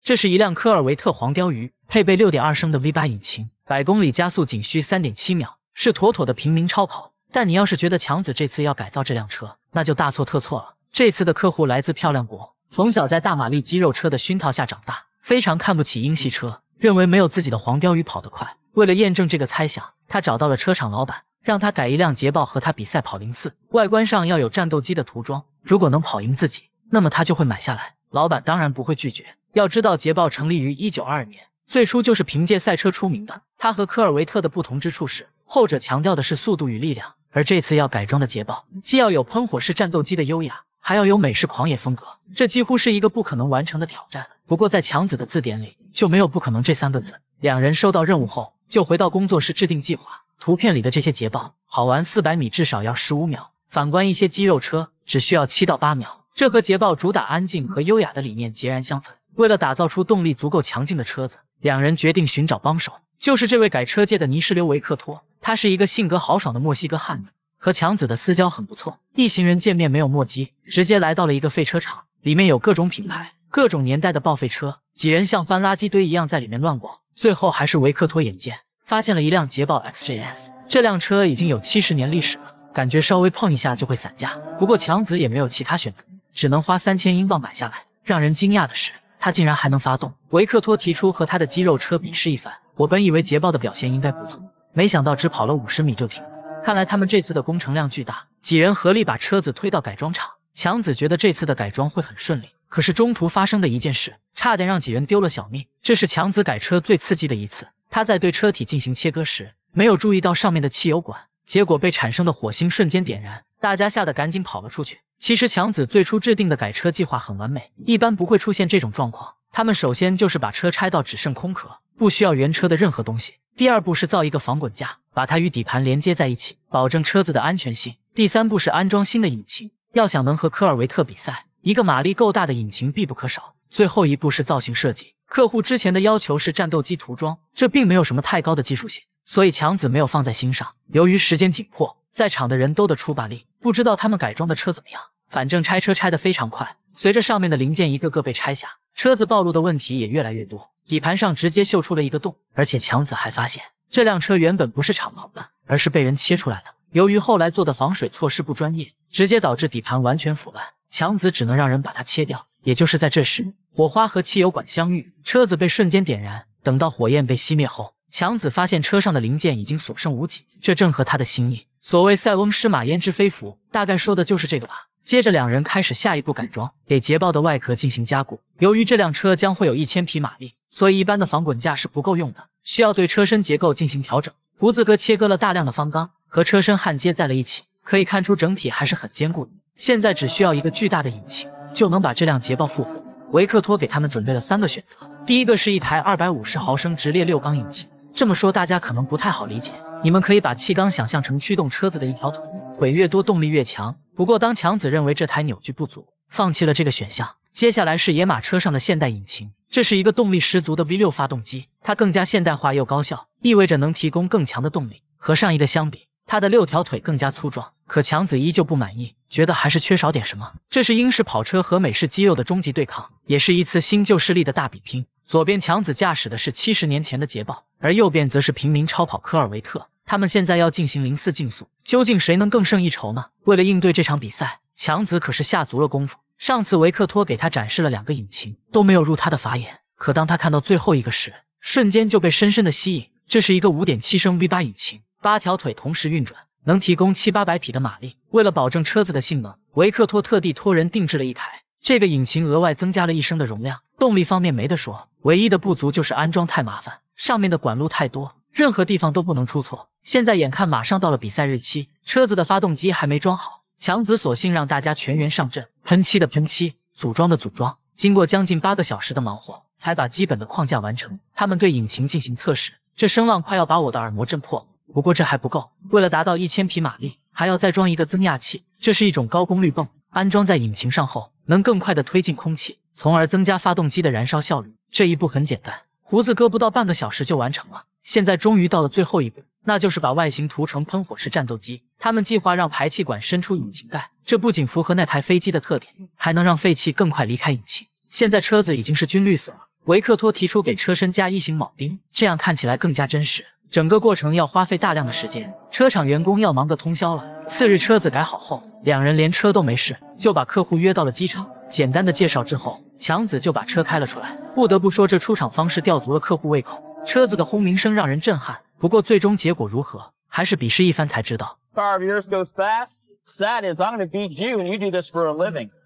这是一辆科尔维特黄鲷鱼，配备 6.2 升的 V8 引擎，100公里加速仅需 3.7 秒，是妥妥的平民超跑。但你要是觉得强子这次要改造这辆车，那就大错特错了。这次的客户来自漂亮国，从小在大马力肌肉车的熏陶下长大，非常看不起英系车，认为没有自己的黄鲷鱼跑得快。为了验证这个猜想，他找到了车厂老板，让他改一辆捷豹和他比赛跑04，外观上要有战斗机的涂装，如果能跑赢自己，那么他就会买下来。老板当然不会拒绝。要知道捷豹成立于1922年，最初就是凭借赛车出名的。它和科尔维特的不同之处是，后者强调的是速度与力量，而这次要改装的捷豹既要有喷火式战斗机的优雅，还要有美式狂野风格，这几乎是一个不可能完成的挑战。不过在强子的字典里就没有不可能这3个字。两人收到任务后就回到工作室制定计划。图片里的这些捷豹跑完400米至少要15秒，反观一些肌肉车只需要7到8秒，这和捷豹主打安静和优雅的理念截然相反。为了打造出动力足够强劲的车子，两人决定寻找帮手，就是这位改车界的泥石流维克托。他是一个性格豪爽的墨西哥汉子，和强子的私交很不错。一行人见面没有墨迹，直接来到了一个废车场，里面有各种品牌、各种年代的报废车，几人像翻垃圾堆一样在里面乱逛。最后还是维克托眼尖，发现了一辆捷豹 XJS， 这辆车已经有70年历史了，感觉稍微碰一下就会散架。不过强子也没有其他选择，只能花3000英镑买下来。让人惊讶的是，它竟然还能发动。维克托提出和他的肌肉车比试一番，我本以为捷豹的表现应该不错，没想到只跑了50米就停了。看来他们这次的工程量巨大，几人合力把车子推到改装厂。强子觉得这次的改装会很顺利，可是中途发生的一件事，差点让几人丢了小命。这是强子改车最刺激的一次，他在对车体进行切割时，没有注意到上面的汽油管，结果被产生的火星瞬间点燃，大家吓得赶紧跑了出去。其实强子最初制定的改车计划很完美，一般不会出现这种状况。他们首先就是把车拆到只剩空壳，不需要原车的任何东西。第二步是造一个防滚架，把它与底盘连接在一起，保证车子的安全性。第三步是安装新的引擎，要想能和科尔维特比赛，一个马力够大的引擎必不可少。最后一步是造型设计，客户之前的要求是战斗机涂装，这并没有什么太高的技术性，所以强子没有放在心上。由于时间紧迫，在场的人都得出把力，不知道他们改装的车怎么样，反正拆车拆得非常快。随着上面的零件一个个被拆下，车子暴露的问题也越来越多，底盘上直接锈出了一个洞，而且强子还发现这辆车原本不是厂毛的，而是被人切出来的。由于后来做的防水措施不专业，直接导致底盘完全腐烂，强子只能让人把它切掉。也就是在这时，火花和汽油管相遇，车子被瞬间点燃。等到火焰被熄灭后，强子发现车上的零件已经所剩无几，这正合他的心意。所谓塞翁失马焉知非福，大概说的就是这个吧。接着两人开始下一步改装，给捷豹的外壳进行加固。由于这辆车将会有1000匹马力，所以一般的防滚架是不够用的，需要对车身结构进行调整。胡子哥切割了大量的方钢，和车身焊接在了一起，可以看出整体还是很坚固的。现在只需要一个巨大的引擎，就能把这辆捷豹复活。维克托给他们准备了3个选择，第一个是一台250毫升直列6缸引擎。这么说大家可能不太好理解，你们可以把气缸想象成驱动车子的一条腿，腿越多动力越强。不过当强子认为这台扭矩不足，放弃了这个选项。接下来是野马车上的现代引擎，这是一个动力十足的 V6 发动机，它更加现代化又高效，意味着能提供更强的动力。和上一个相比，它的6条腿更加粗壮，可强子依旧不满意，觉得还是缺少点什么。这是英式跑车和美式肌肉的终极对抗，也是一次新旧势力的大比拼。左边强子驾驶的是70年前的捷豹，而右边则是平民超跑科尔维特。他们现在要进行04竞速，究竟谁能更胜一筹呢？为了应对这场比赛，强子可是下足了功夫。上次维克托给他展示了2个引擎，都没有入他的法眼。可当他看到最后一个时，瞬间就被深深的吸引。这是一个 5.7 升 V8 引擎，8条腿同时运转，能提供700-800匹的马力。为了保证车子的性能，维克托特地托人定制了一台。这个引擎额外增加了1升的容量，动力方面没得说，唯一的不足就是安装太麻烦，上面的管路太多，任何地方都不能出错。现在眼看马上到了比赛日期，车子的发动机还没装好，强子索性让大家全员上阵，喷漆的喷漆，组装的组装。经过将近8个小时的忙活，才把基本的框架完成。他们对引擎进行测试，这声浪快要把我的耳膜震破。不过这还不够，为了达到1000匹马力，还要再装一个增压器，这是一种高功率泵，安装在引擎上后，能更快地推进空气，从而增加发动机的燃烧效率。这一步很简单，胡子哥不到半个小时就完成了。现在终于到了最后一步，那就是把外形涂成喷火式战斗机。他们计划让排气管伸出引擎盖，这不仅符合那台飞机的特点，还能让废气更快离开引擎。现在车子已经是军绿色了，维克托提出给车身加1型铆钉，这样看起来更加真实。整个过程要花费大量的时间，车厂员工要忙个通宵了。次日车子改好后，两人连车都没试，就把客户约到了机场。简单的介绍之后，强子就把车开了出来。不得不说，这出厂方式吊足了客户胃口。车子的轰鸣声让人震撼，不过最终结果如何，还是比试一番才知道。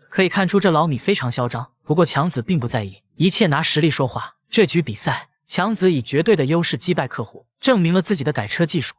可以看出这老米非常嚣张，不过强子并不在意，一切拿实力说话。这局比赛，强子以绝对的优势击败客户，证明了自己的改车技术。